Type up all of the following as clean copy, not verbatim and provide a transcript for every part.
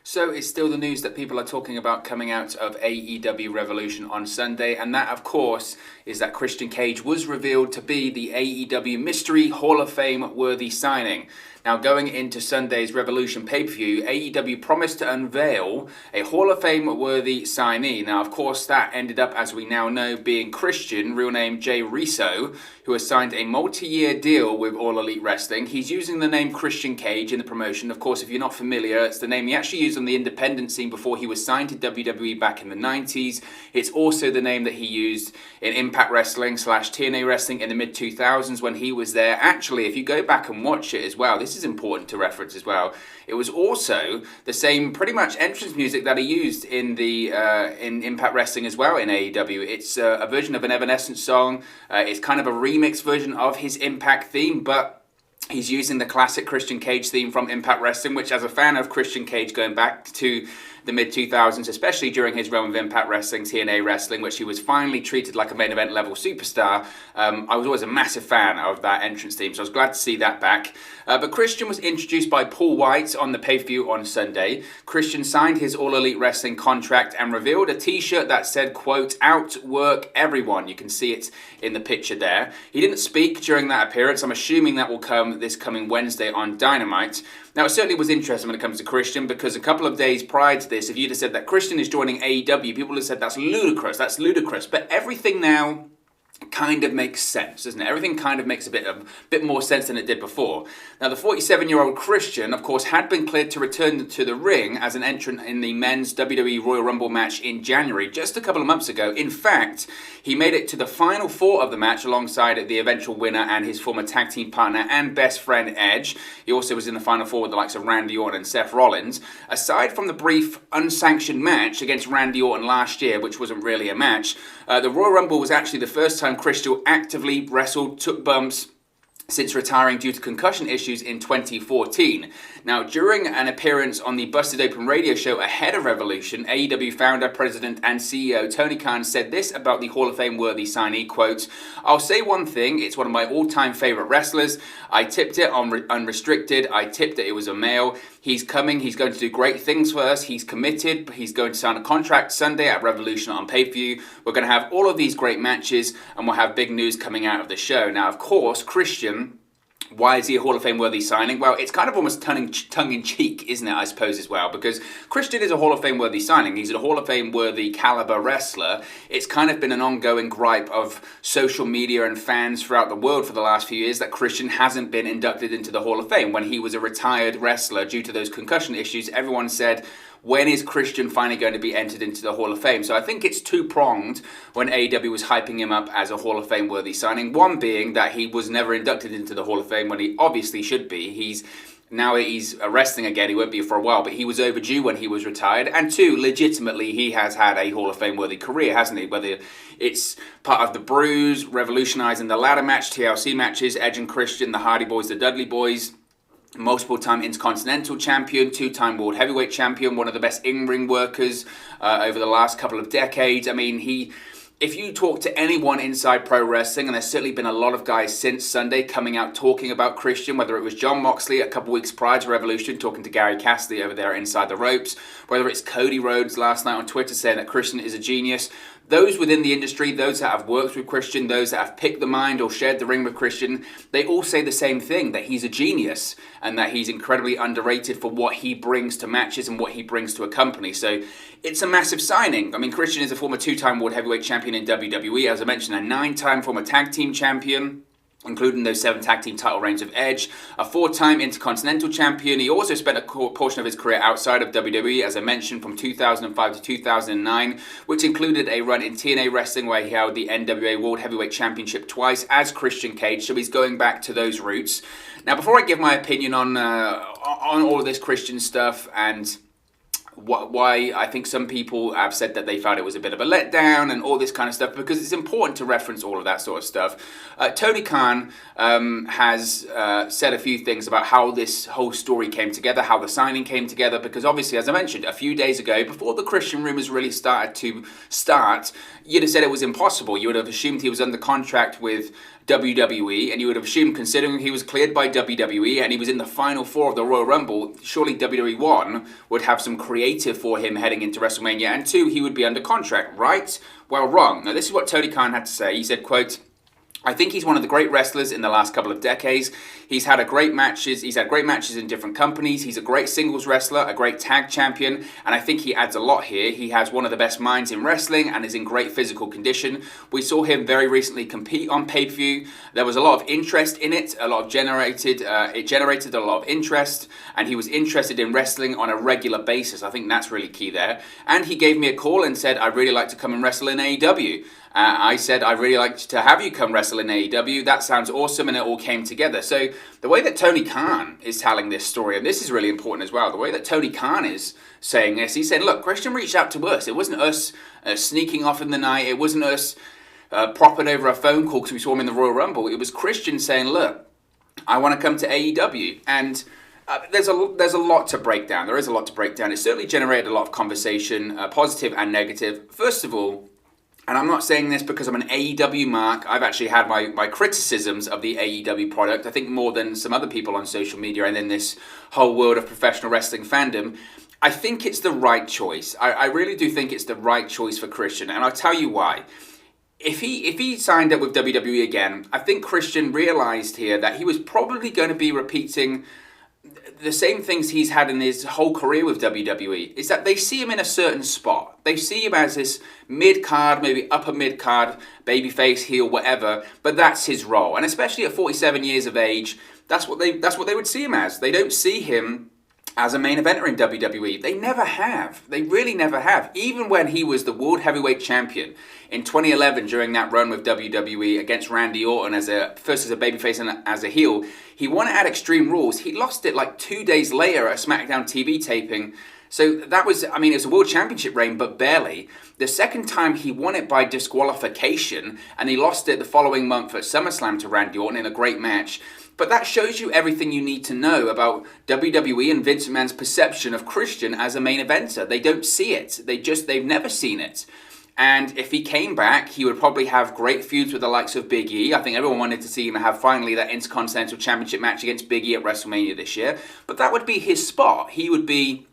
So it's still the news that people are talking about coming out of AEW Revolution on Sunday, and that, of course, is that Christian Cage was revealed to be the AEW Mystery Hall of Fame worthy signing. Now, going into Sunday's Revolution pay-per-view, AEW promised to unveil a Hall of Fame worthy signee. Now, of course, that ended up, as we now know, being Christian, real name Jay Riso, who has signed a multi-year deal with All Elite Wrestling. He's using the name Christian Cage in the promotion. Of course, if you're not familiar, it's the name he actually used on the independent scene before he was signed to WWE back in the 90s. It's also the name that he used in Impact Wrestling / TNA Wrestling in the mid-2000s when he was there. Actually, if you go back and watch it as well, this is important to reference as well. It was also the same pretty much entrance music that he used in the in Impact Wrestling as well in AEW. It's a version of an Evanescence song. It's kind of a remix version of his Impact theme, but he's using the classic Christian Cage theme from Impact Wrestling, which, as a fan of Christian Cage going back to the mid-2000s, especially during his run with Impact Wrestling, TNA Wrestling, which he was finally treated like a main event level superstar, I was always a massive fan of that entrance theme, so I was glad to see that back. But Christian was introduced by Paul Wight on the pay-per-view on Sunday. Christian signed his All Elite Wrestling contract and revealed a t-shirt that said, quote, "Outwork everyone." You can see it in the picture there. He didn't speak during that appearance. I'm assuming that will come this coming Wednesday on Dynamite. Now, it certainly was interesting when it comes to Christian, because a couple of days prior to this, if you'd have said that Christian is joining AEW, people would have said that's ludicrous. But everything now kind of makes sense, doesn't it? Everything kind of makes a bit more sense than it did before. Now, the 47-year-old Christian, of course, had been cleared to return to the ring as an entrant in the men's WWE Royal Rumble match in January, just a couple of months ago. In fact, he made it to the final four of the match alongside the eventual winner and his former tag team partner and best friend Edge. He also was in the final four with the likes of Randy Orton and Seth Rollins. Aside from the brief unsanctioned match against Randy Orton last year, which wasn't really a match, the Royal Rumble was actually the first time Christian actively wrestled, took bumps, since retiring due to concussion issues in 2014. Now, during an appearance on the Busted Open radio show ahead of Revolution, AEW founder, president, and CEO Tony Khan said this about the Hall of Fame worthy signee, quote, "I'll say one thing, it's one of my all-time favorite wrestlers. I tipped it on unrestricted. I tipped that it was a male. He's coming. He's going to do great things for us. He's committed. He's going to sign a contract Sunday at Revolution on pay-per-view. We're going to have all of these great matches, and we'll have big news coming out of the show." Now, of course, Christian, why is he a Hall of Fame worthy signing? Well, it's kind of almost tongue-in-cheek, isn't it, I suppose, as well? Because Christian is a Hall of Fame worthy signing. He's a Hall of Fame worthy caliber wrestler. It's kind of been an ongoing gripe of social media and fans throughout the world for the last few years that Christian hasn't been inducted into the Hall of Fame. When he was a retired wrestler due to those concussion issues, everyone said, when is Christian finally going to be entered into the Hall of Fame? So I think it's two-pronged when AEW was hyping him up as a Hall of Fame worthy signing. One being that he was never inducted into the Hall of Fame when he obviously should be. Now he's wrestling again, he won't be for a while, but he was overdue when he was retired. And two, legitimately, he has had a Hall of Fame worthy career, hasn't he? Whether it's part of the Bruise, revolutionizing the ladder match, TLC matches, Edge and Christian, the Hardy Boys, the Dudley Boys, multiple-time Intercontinental Champion, two-time World Heavyweight Champion, one of the best in-ring workers over the last couple of decades. I mean, if you talk to anyone inside pro wrestling, and there's certainly been a lot of guys since Sunday coming out talking about Christian, whether it was Jon Moxley a couple weeks prior to Revolution talking to Gary Cassidy over there inside the ropes, whether it's Cody Rhodes last night on Twitter saying that Christian is a genius. Those within the industry, those that have worked with Christian, those that have picked the mind or shared the ring with Christian, they all say the same thing, that he's a genius and that he's incredibly underrated for what he brings to matches and what he brings to a company. So it's a massive signing. I mean, Christian is a former two-time World Heavyweight Champion in WWE, as I mentioned, a 9-time former tag team champion, including those 7 tag team title reigns of Edge, a 4-time Intercontinental Champion. He also spent a portion of his career outside of WWE, as I mentioned, from 2005 to 2009, which included a run in TNA Wrestling where he held the NWA World Heavyweight Championship twice as Christian Cage, so he's going back to those roots. Now, before I give my opinion on all of this Christian stuff and why I think some people have said that they found it was a bit of a letdown and all this kind of stuff, because it's important to reference all of that sort of stuff. Tony Khan has said a few things about how this whole story came together, how the signing came together, because obviously, as I mentioned, a few days ago, before the Christian rumors really started to start, you'd have said it was impossible. You would have assumed he was under contract with WWE, and you would have assumed, considering he was cleared by WWE and he was in the final four of the Royal Rumble, surely WWE 1 would have some creative for him heading into WrestleMania, and 2, he would be under contract, right? Well, wrong. Now, this is what Tony Khan had to say. He said, quote, I think he's one of the great wrestlers in the last couple of decades. He's had great matches in different companies. He's a great singles wrestler, a great tag champion, and I think he adds a lot here. He has one of the best minds in wrestling and is in great physical condition. We saw him very recently compete on pay-per-view. There was a lot of interest in it, it generated a lot of interest, and he was interested in wrestling on a regular basis. I think that's really key there. And he gave me a call and said, I'd really like to come and wrestle in AEW. I said, I'd really like to have you come wrestle in AEW. That sounds awesome, and it all came together. So the way that Tony Khan is telling this story, and this is really important as well, the way that Tony Khan is saying this, he said, look, Christian reached out to us. It wasn't us sneaking off in the night. It wasn't us propping over a phone call because we saw him in the Royal Rumble. It was Christian saying, look, I want to come to AEW. And there's a lot to break down. There is a lot to break down. It certainly generated a lot of conversation, positive and negative. First of all, and I'm not saying this because I'm an AEW mark. I've actually had my criticisms of the AEW product, I think more than some other people on social media and in this whole world of professional wrestling fandom. I think it's the right choice. I really do think it's the right choice for Christian, and I'll tell you why. If he signed up with WWE again, I think Christian realized here that he was probably going to be repeating the same things he's had in his whole career with WWE, is that they see him in a certain spot. They see him as this mid-card, maybe upper mid-card, babyface, heel, whatever, but that's his role. And especially at 47 years of age, that's what they would see him as. They don't see him as a main eventer in WWE. They never have. They really never have. Even when he was the World Heavyweight Champion in 2011 during that run with WWE against Randy Orton first as a babyface and as a heel, he won it at Extreme Rules. He lost it like 2 days later at a SmackDown TV taping. So that was, it was a World Championship reign, but barely. The second time he won it by disqualification, and he lost it the following month at SummerSlam to Randy Orton in a great match. But that shows you everything you need to know about WWE and Vince McMahon's perception of Christian as a main eventer. They don't see it. They've never seen it. And if he came back, he would probably have great feuds with the likes of Big E. I think everyone wanted to see him have finally that Intercontinental Championship match against Big E at WrestleMania this year. But that would be his spot. He would be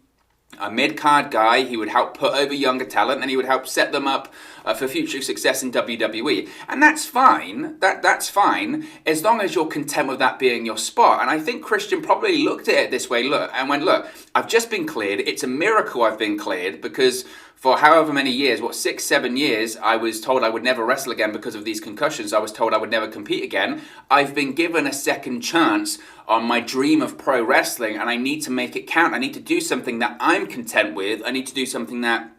a mid-card guy. He would help put over younger talent, and he would help set them up for future success in WWE. And that's fine. That's fine as long as you're content with that being your spot. And I think Christian probably looked at it this way, look, I've just been cleared. It's a miracle I've been cleared, because for however many years, 6, 7 years, I was told I would never wrestle again because of these concussions. I was told I would never compete again. I've been given a second chance on my dream of pro wrestling, and I need to make it count. I need to do something that I'm content with. I need to do something that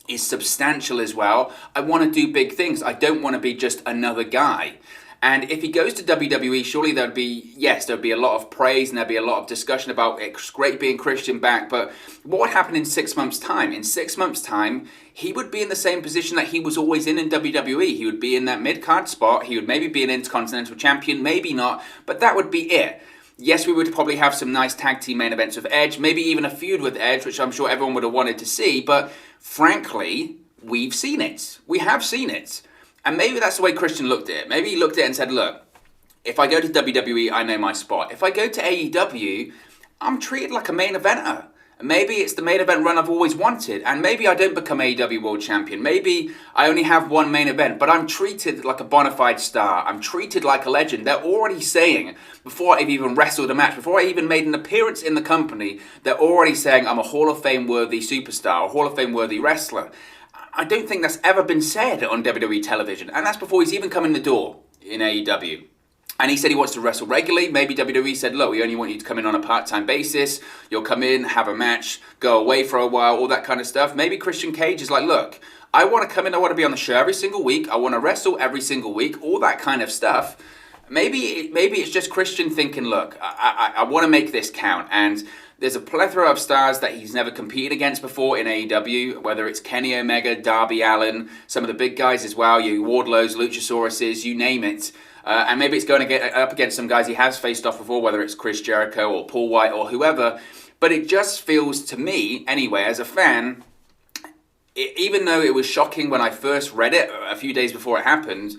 is substantial as well. I want to do big things. I don't want to be just another guy. And if he goes to WWE, surely there'd be a lot of praise and there'd be a lot of discussion about it's great being Christian back, but what would happen in 6 months' time? In 6 months' time, he would be in the same position that he was always in WWE. He would be in that mid-card spot. He would maybe be an Intercontinental Champion, maybe not, but that would be it. Yes, we would probably have some nice tag team main events with Edge, maybe even a feud with Edge, which I'm sure everyone would have wanted to see, but frankly, we've seen it. We have seen it. And maybe that's the way Christian looked at it. Maybe he looked at it and said, look, if I go to WWE, I know my spot. If I go to AEW, I'm treated like a main eventer. Maybe it's the main event run I've always wanted. And maybe I don't become AEW World Champion. Maybe I only have one main event. But I'm treated like a bona fide star. I'm treated like a legend. They're already saying, before I've even wrestled a match, before I even made an appearance in the company, they're already saying I'm a Hall of Fame worthy superstar, a Hall of Fame worthy wrestler. I don't think that's ever been said on WWE television. And that's before he's even come in the door in AEW. And he said he wants to wrestle regularly. Maybe WWE said, look, we only want you to come in on a part-time basis. You'll come in, have a match, go away for a while, all that kind of stuff. Maybe Christian Cage is like, look, I want to come in, I want to be on the show every single week. I want to wrestle every single week, all that kind of stuff. Maybe it's just Christian thinking, look, I want to make this count. And there's a plethora of stars that he's never competed against before in AEW, whether it's Kenny Omega, Darby Allin, some of the big guys as well, you Wardlows, Luchasauruses, you name it. And maybe it's going to get up against some guys he has faced off before, whether it's Chris Jericho or Paul Wight or whoever. But it just feels to me, anyway, as a fan, even though it was shocking when I first read it a few days before it happened,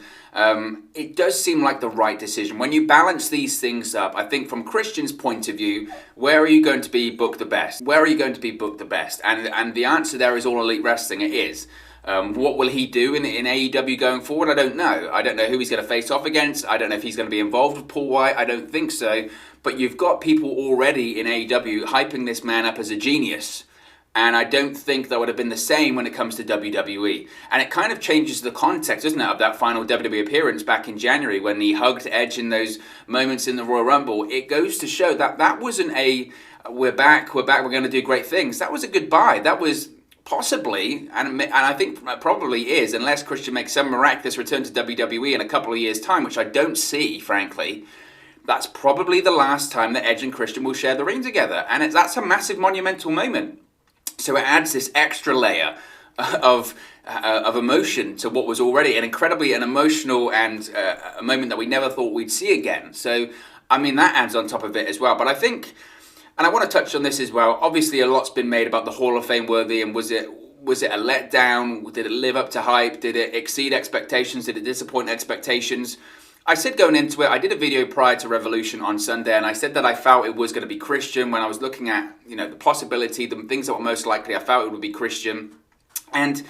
it does seem like the right decision. When you balance these things up, I think from Christian's point of view, where are you going to be booked the best? Where are you going to be booked the best? And the answer there is All Elite Wrestling. It is. What will he do in AEW going forward? I don't know. I don't know who he's going to face off against. I don't know if he's going to be involved with Paul Wight. I don't think so. But you've got people already in AEW hyping this man up as a genius. And I don't think that would have been the same when it comes to WWE. And it kind of changes the context, doesn't it, of that final WWE appearance back in January when he hugged Edge in those moments in the Royal Rumble. It goes to show that that wasn't a, we're back, we're going to do great things. That was a goodbye. That was possibly, and I think probably is, unless Christian makes some miraculous return to WWE in a couple of years' time, which I don't see, frankly. That's probably the last time that Edge and Christian will share the ring together. And that's a massive monumental moment. So it adds this extra layer of emotion to what was already an emotional and a moment that we never thought we'd see again. So, I mean, that adds on top of it as well. But I think, and I want to touch on this as well, obviously a lot's been made about the Hall of Fame worthy, and was it a letdown? Did it live up to hype? Did it exceed expectations? Did it disappoint expectations? I said going into it, I did a video prior to Revolution on Sunday, and I said that I felt it was going to be Christian. When I was looking at, the possibility, the things that were most likely, I felt it would be Christian. And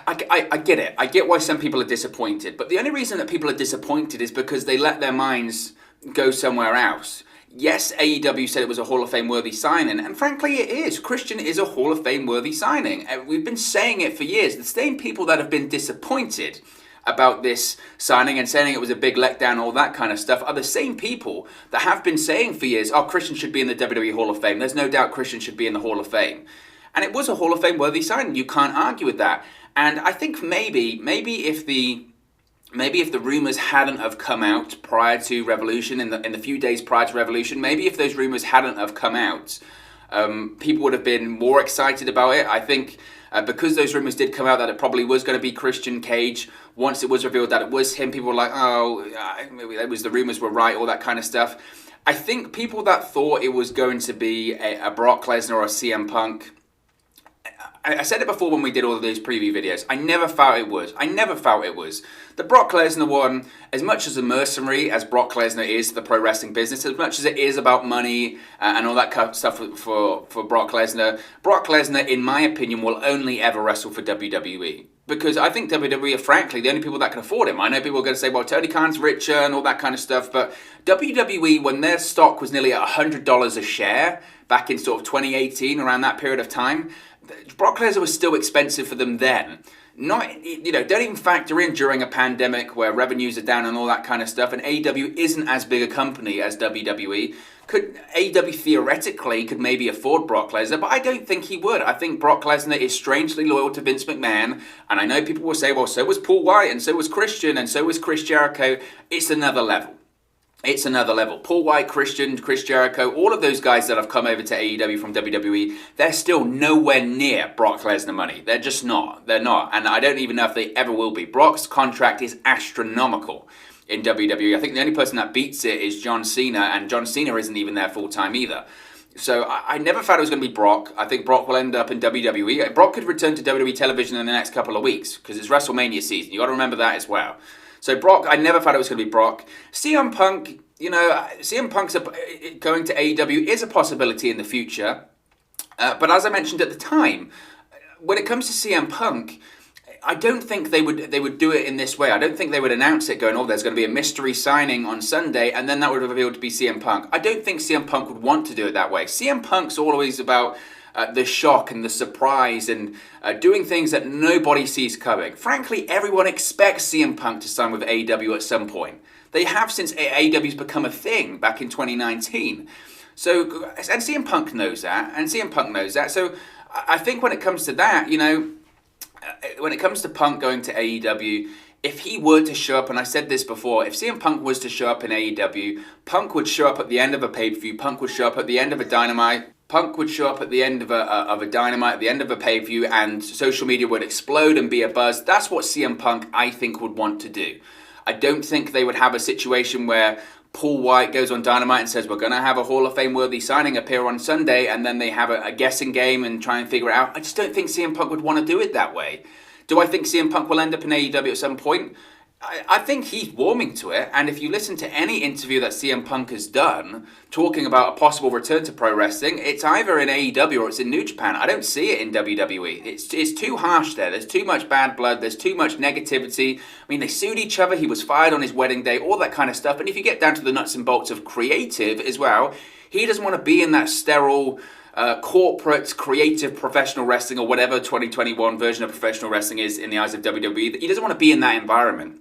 I get it. I get why some people are disappointed. But the only reason that people are disappointed is because they let their minds go somewhere else. Yes, AEW said it was a Hall of Fame worthy signing, and frankly it is. Christian is a Hall of Fame worthy signing. We've been saying it for years. The same people that have been disappointed about this signing and saying it was a big letdown, all that kind of stuff, are the same people that have been saying for years, oh, Christian should be in the WWE Hall of Fame. There's no doubt Christian should be in the Hall of Fame. And it was a Hall of Fame worthy signing. You can't argue with that. And I think maybe if the rumors hadn't have come out prior to Revolution, in the few days prior to Revolution, maybe if those rumors hadn't have come out, people would have been more excited about it. I think because those rumors did come out that it probably was going to be Christian Cage, once it was revealed that it was him, people were like, oh, maybe it was the rumors were right, all that kind of stuff. I think people that thought it was going to be a Brock Lesnar or a CM Punk, I said it before when we did all of those preview videos, I never felt it was. The Brock Lesnar one, as much as a mercenary as Brock Lesnar is to the pro wrestling business, as much as it is about money and all that kind of stuff for Brock Lesnar, in my opinion, will only ever wrestle for WWE. Because I think WWE are, frankly, the only people that can afford him. I know people are going to say, well, Tony Khan's richer and all that kind of stuff, but WWE, when their stock was nearly at $100 a share, back in sort of 2018, around that period of time, Brock Lesnar was still expensive for them then. Not, don't even factor in during a pandemic where revenues are down and all that kind of stuff, and AEW isn't as big a company as WWE. Could AEW theoretically could maybe afford Brock Lesnar, but I don't think he would. I think Brock Lesnar is strangely loyal to Vince McMahon, and I know people will say, well, so was Paul Wight, and so was Christian, and so was Chris Jericho. It's another level. Paul Wight, Christian, Chris Jericho, all of those guys that have come over to AEW from WWE, they're still nowhere near Brock Lesnar money. They're just not. They're not. And I don't even know if they ever will be. Brock's contract is astronomical in WWE. I think the only person that beats it is John Cena, and John Cena isn't even there full time either. So I never thought it was going to be Brock. I think Brock will end up in WWE. Brock could return to WWE television in the next couple of weeks because it's WrestleMania season. You got to remember that as well. So Brock, I never thought it was going to be Brock. CM Punk, CM Punk's going to AEW is a possibility in the future. But as I mentioned at the time, when it comes to CM Punk, I don't think they would do it in this way. I don't think they would announce it going, oh, there's going to be a mystery signing on Sunday, and then that would reveal to be CM Punk. I don't think CM Punk would want to do it that way. CM Punk's always about the shock and the surprise and doing things that nobody sees coming. Frankly, everyone expects CM Punk to sign with AEW at some point. They have since AEW's become a thing back in 2019. So, and CM Punk knows that. So I think when it comes to that, when it comes to Punk going to AEW, if he were to show up, and I said this before, if CM Punk was to show up in AEW, Punk would show up at the end of a pay-per-view, Punk would show up at the end of a Dynamite, Punk would show up at the end of a Dynamite, at the end of a pay-per-view, and social media would explode and be a buzz. That's what CM Punk, I think, would want to do. I don't think they would have a situation where Paul Wight goes on Dynamite and says, we're going to have a Hall of Fame worthy signing appear on Sunday, and then they have a guessing game and try and figure it out. I just don't think CM Punk would want to do it that way. Do I think CM Punk will end up in AEW at some point? I think he's warming to it, and if you listen to any interview that CM Punk has done talking about a possible return to pro wrestling, it's either in AEW or it's in New Japan. I don't see it in WWE. It's too harsh there. There's too much bad blood. There's too much negativity. I mean, they sued each other. He was fired on his wedding day, all that kind of stuff. And if you get down to the nuts and bolts of creative as well, he doesn't want to be in that sterile corporate, creative, professional wrestling, or whatever 2021 version of professional wrestling is in the eyes of WWE. He doesn't want to be in that environment.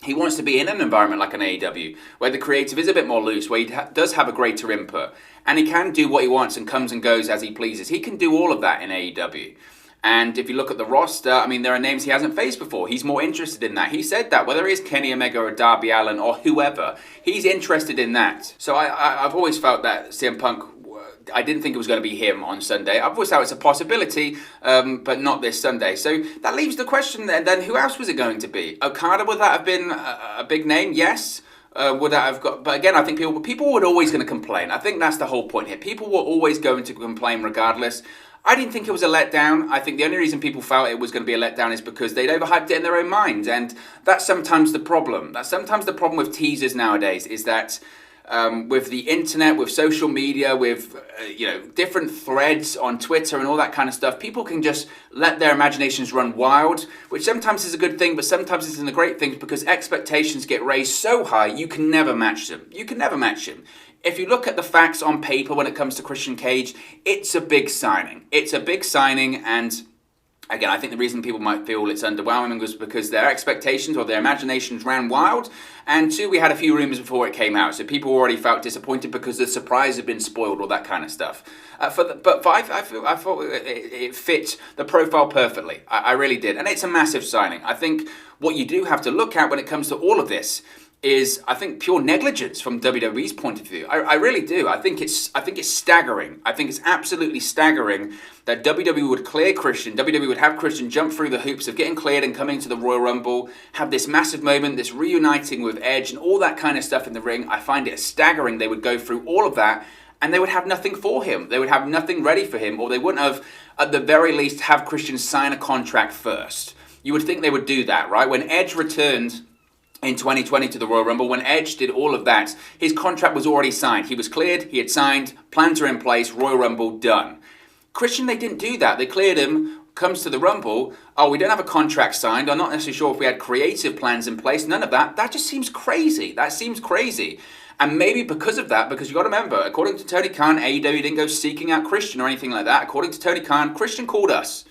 He wants to be in an environment like an AEW, where the creative is a bit more loose, where he does have a greater input, and he can do what he wants and comes and goes as he pleases. He can do all of that in AEW. And if you look at the roster, I mean, there are names he hasn't faced before. He's more interested in that. He said that, whether it is Kenny Omega or Darby Allin or whoever, he's interested in that. So I've always felt that CM Punk, I didn't think it was going to be him on Sunday. I've always thought it's a possibility, but not this Sunday. So that leaves the question then who else was it going to be? Okada, would that have been a big name? Yes. Would that have got? But again, I think people were always going to complain. I think that's the whole point here. People were always going to complain regardless. I didn't think it was a letdown. I think the only reason people felt it was going to be a letdown is because they'd overhyped it in their own minds. And that's sometimes the problem. That's sometimes the problem with teasers nowadays, is that with the internet, with social media, with different threads on Twitter and all that kind of stuff, people can just let their imaginations run wild, which sometimes is a good thing, but sometimes isn't a great thing, because expectations get raised so high you can never match them. You can never match them. If you look at the facts on paper when it comes to Christian Cage, it's a big signing. It's a big signing, and again, I think the reason people might feel it's underwhelming was because their expectations or their imaginations ran wild. And two, we had a few rumours before it came out, so people already felt disappointed because the surprise had been spoiled, all that kind of stuff. I thought it fit the profile perfectly. I really did. And it's a massive signing. I think what you do have to look at when it comes to all of this is, I think, pure negligence from WWE's point of view. I really do. I think it's staggering. I think it's absolutely staggering that WWE would clear Christian. WWE would have Christian jump through the hoops of getting cleared and coming to the Royal Rumble, have this massive moment, this reuniting with Edge and all that kind of stuff in the ring. I find it staggering they would go through all of that and they would have nothing for him. They would have nothing ready for him, or they wouldn't have, at the very least, have Christian sign a contract first. You would think they would do that, right? When Edge returned in 2020 to the Royal Rumble, when Edge did all of that, his contract was already signed. He was cleared, he had signed, plans are in place, Royal Rumble done. Christian, they didn't do that. They cleared him, comes to the Rumble, oh, we don't have a contract signed, I'm not necessarily sure if we had creative plans in place, none of that. That just seems crazy. That seems crazy. And maybe because of that, because you got to remember, according to Tony Khan, AEW didn't go seeking out Christian or anything like that. According to Tony Khan, Christian called us.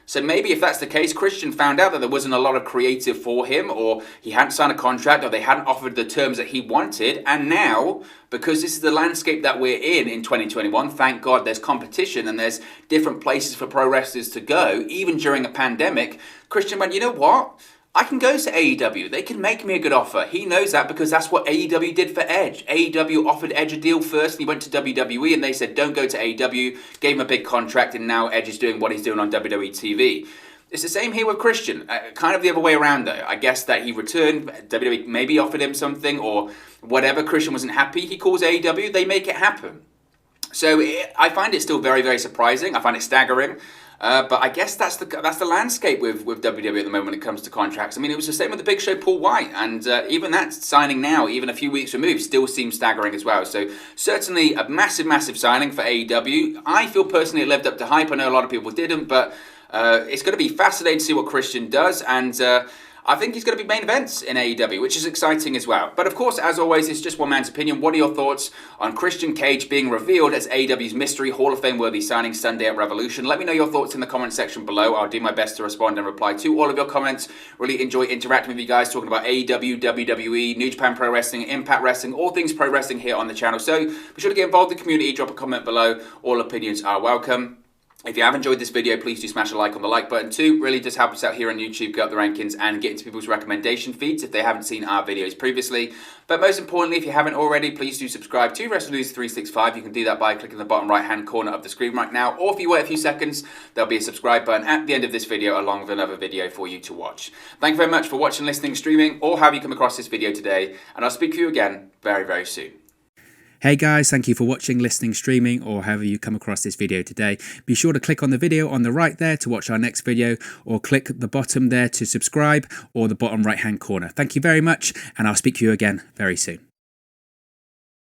So maybe if that's the case, Christian found out that there wasn't a lot of creative for him, or he hadn't signed a contract, or they hadn't offered the terms that he wanted. And now, because this is the landscape that we're in 2021, thank God there's competition and there's different places for pro wrestlers to go, even during a pandemic, Christian went, you know what? I can go to AEW. They can make me a good offer. He knows that because that's what AEW did for Edge. AEW offered Edge a deal first, and he went to WWE, and they said, don't go to AEW, gave him a big contract, and now Edge is doing what he's doing on WWE TV. It's the same here with Christian. Kind of the other way around, though. I guess that he returned, WWE maybe offered him something, or whatever. Christian wasn't happy. He calls AEW, they make it happen. So I find it still very, very surprising. I find it staggering. But I guess that's the landscape with WWE at the moment when it comes to contracts. I mean, it was the same with the Big Show Paul Wight, and even that signing now, even a few weeks removed, still seems staggering as well. So certainly a massive, massive signing for AEW. I feel personally it lived up to hype. I know a lot of people didn't, but it's going to be fascinating to see what Christian does, and I think he's going to be main events in AEW, which is exciting as well. But of course, as always, it's just one man's opinion. What are your thoughts on Christian Cage being revealed as AEW's mystery Hall of Fame worthy signing Sunday at Revolution? Let me know your thoughts in the comment section below. I'll do my best to respond and reply to all of your comments. Really enjoy interacting with you guys, talking about AEW, WWE, New Japan Pro Wrestling, Impact Wrestling, all things pro wrestling here on the channel. So be sure to get involved in the community, drop a comment below. All opinions are welcome. If you have enjoyed this video, please do smash a like on the like button too. Really does help us out here on YouTube, go up the rankings and get into people's recommendation feeds if they haven't seen our videos previously. But most importantly, if you haven't already, please do subscribe to WrestleNews 365. You can do that by clicking the bottom right hand corner of the screen right now, or if you wait a few seconds, there'll be a subscribe button at the end of this video along with another video for you to watch. Thank you very much for watching, listening, streaming, or have you come across this video today, and I'll speak to you again very, very soon. Hey guys, thank you for watching, listening, streaming, or however you come across this video today. Be sure to click on the video on the right there to watch our next video, or click the bottom there to subscribe, or the bottom right hand corner. Thank you very much, and I'll speak to you again very soon.